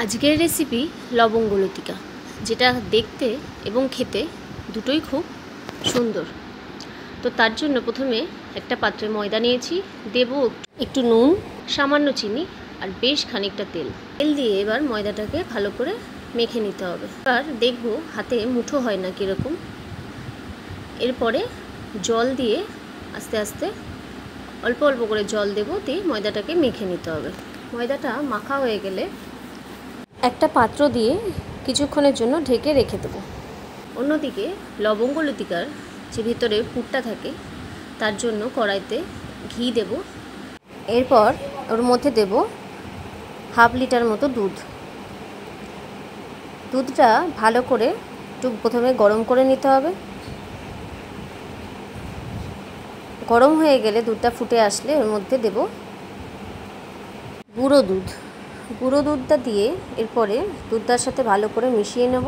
আজকের রেসিপি লবঙ্গ লতিকা, যেটা দেখতে এবং খেতে দুটোই খুব সুন্দর। তো তার জন্য প্রথমে একটা পাত্রে ময়দা নিয়েছি, দেব একটু নুন, সামান্য চিনি আর বেশ খানিকটা তেল দিয়ে এবার ময়দাটাকে ভালো করে মেখে নিতে হবে। এবার দেখব হাতে মুঠো হয় না কীরকম। এরপরে জল দিয়ে আস্তে আস্তে অল্প অল্প করে জল দেব, দিয়ে ময়দাটাকে মেখে নিতে হবে। ময়দাটা মাখা হয়ে গেলে একটা পাত্র দিয়ে কিছুক্ষণের জন্য ঢেকে রেখে দেবো। অন্যদিকে লবঙ্গ লতিকার যে ভিতরে পুরটা থাকে তার জন্য কড়াইতে ঘি দেব। এরপর ওর মধ্যে দেব হাফ লিটার মতো দুধ। দুধটা ভালো করে একটু প্রথমে গরম করে নিতে হবে। গরম হয়ে গেলে দুধটা ফুটে আসলে ওর মধ্যে দেব গুঁড়ো দুধ। গুঁড়ো দুধটা দিয়ে এরপরে দুধটার সাথে ভালো করে মিশিয়ে নেব।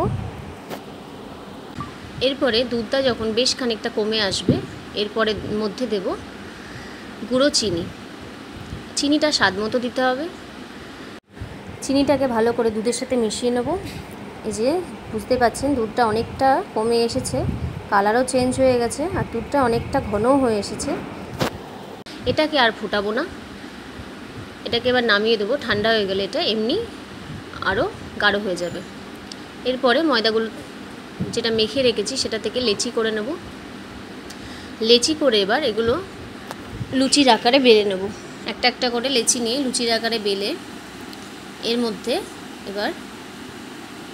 এরপরে দুধটা যখন বেশ খানিকটা কমে আসবে, এরপরে মধ্যে দেব গুঁড়ো চিনি। চিনিটা স্বাদ মতো দিতে হবে। চিনিটাকে ভালো করে দুধের সাথে মিশিয়ে নেব। এই যে বুঝতে পাচ্ছেন দুধটা অনেকটা কমে এসেছে, কালারও চেঞ্জ হয়ে গেছে আর দুধটা অনেকটা ঘনও হয়ে এসেছে। এটাকে আর ফোটাবো না, এটাকে এবার নামিয়ে দেবো। ঠান্ডা হয়ে গেলে এটা এমনি আরও গাঢ় হয়ে যাবে। এরপরে ময়দাগুলো যেটা মেখে রেখেছি সেটা থেকে লেচি করে নেব। লেচি করে এবার এগুলো লুচির আকারে বেলে নেব। একটা একটা করে লেচি নিয়ে লুচির আকারে বেলে এর মধ্যে এবার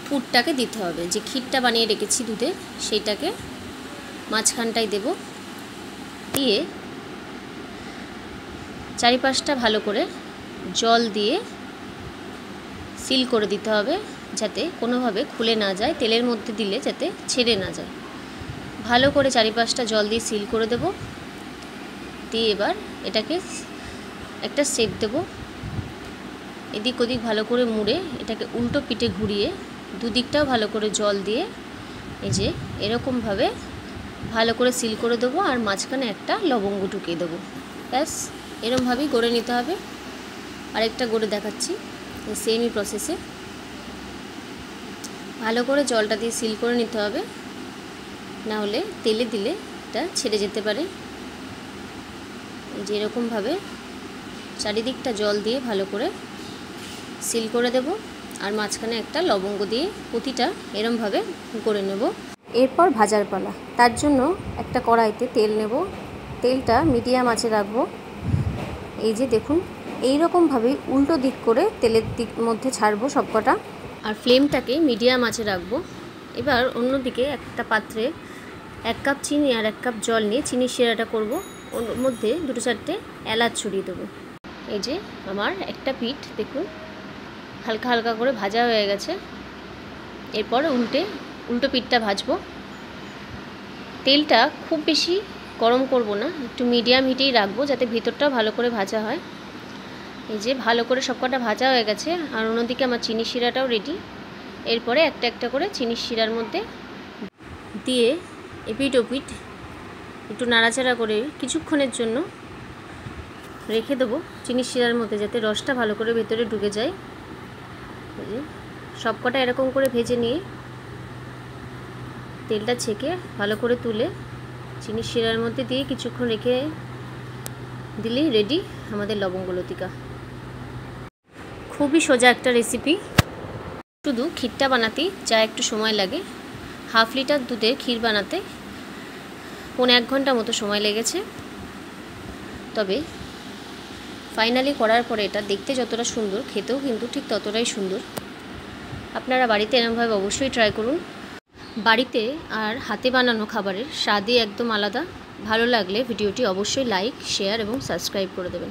পুরটাকে দিতে হবে। যে ক্ষীরটা বানিয়ে রেখেছি দুধে, সেইটাকে মাঝখানটায় দেব। দিয়ে চারিপাশটা ভালো করে জল দিয়ে সিল করে দিতে হবে, যাতে কোনোভাবে খুলে না যায়। তেলের মধ্যে দিলে যাতে ছেড়ে না যায়। ভালো করে চারিপাশটা জল দিয়ে সিল করে দেব। দিয়ে এবার এটাকে একটা সেক দেব। এদিক ওদিক ভালো করে মুড়ে এটাকে উল্টো পিঠে ঘুরিয়ে দুদিকটাও ভালো করে জল দিয়ে এই যে এরকমভাবে ভালো করে সিল করে দেবো। আর মাঝখানে একটা লবঙ্গ ঢুকিয়ে দেবো। ব্যাস এরকমভাবেই গড়ে নিতে হবে। আরেকটা গড়ে দেখাচ্ছি সেমই প্রসেসে। ভালো করে জলটা দিয়ে সিল করে নিতে হবে, না হলে তেলে দিলে এটা ছেড়ে যেতে পারে। যে এরকমভাবে চারিদিকটা জল দিয়ে ভালো করে সিল করে দেব। আর মাঝখানে একটা লবঙ্গ দিয়ে প্রতিটা এরমভাবে করে নেব। এরপর ভাজার পালা। তার জন্য একটা কড়াইতে তেল নেব। তেলটা মিডিয়াম আঁচে রাখবো। এই যে দেখুন এইরকমভাবেই উল্টো দিক করে তেলের দিক মধ্যে ছাড়বো সবকটা। আর ফ্লেমটাকে মিডিয়াম আঁচে রাখবো। এবার অন্যদিকে একটা পাত্রে 1 কাপ চিনি আর 1 কাপ জল নিয়ে চিনির শিরাটা করব। ওর মধ্যে 2-4টে এলাচ ছড়িয়ে দেবো। এই যে আমার একটা পিঠ দেখুন হালকা হালকা করে ভাজা হয়ে গেছে। এরপর উল্টো পিঠটা ভাজবো। তেলটা খুব বেশি গরম করব না, একটু মিডিয়াম হিটেই রাখবো, যাতে ভিতরটাও ভালো করে ভাজা হয়। এই যে ভালো করে সবকটা ভাজা হয়ে গেছে। আর অন্যদিকে আমার চিনি শিরাটাও রেডি। এরপরে একটা একটা করে চিনির শিরার মধ্যে দিয়ে এপিট ওপিট একটু নাড়াচাড়া করে কিছুক্ষণের জন্য রেখে দেবো চিনির শিরার মধ্যে, যাতে রসটা ভালো করে ভেতরে ঢুকে যায়। এই যে সবকটা এরকম করে ভেজে নিয়ে তেলটা ছেঁকে ভালো করে তুলে চিনির শিরার মধ্যে দিয়ে কিছুক্ষণ রেখে দিলেই রেডি আমাদের লবঙ্গ লতিকা। খুবই সোজা একটা রেসিপি। শুধু ক্ষীরটা বানাতেই যা একটু সময় লাগে, হাফ লিটার দুধে ক্ষীর বানাতে 1.5 ঘন্টা মতো সময় লেগেছে। তবে ফাইনালি করার পরে এটা দেখতে যতটা সুন্দর, খেতেও কিন্তু ঠিক ততটাই সুন্দর। আপনারা বাড়িতে এরকমভাবে অবশ্যই ট্রাই করুন। বাড়িতে আর হাতে বানানো খাবারের স্বাদই একদম আলাদা। ভালো লাগলে ভিডিওটি অবশ্যই লাইক, শেয়ার এবং সাবস্ক্রাইব করে দেবেন।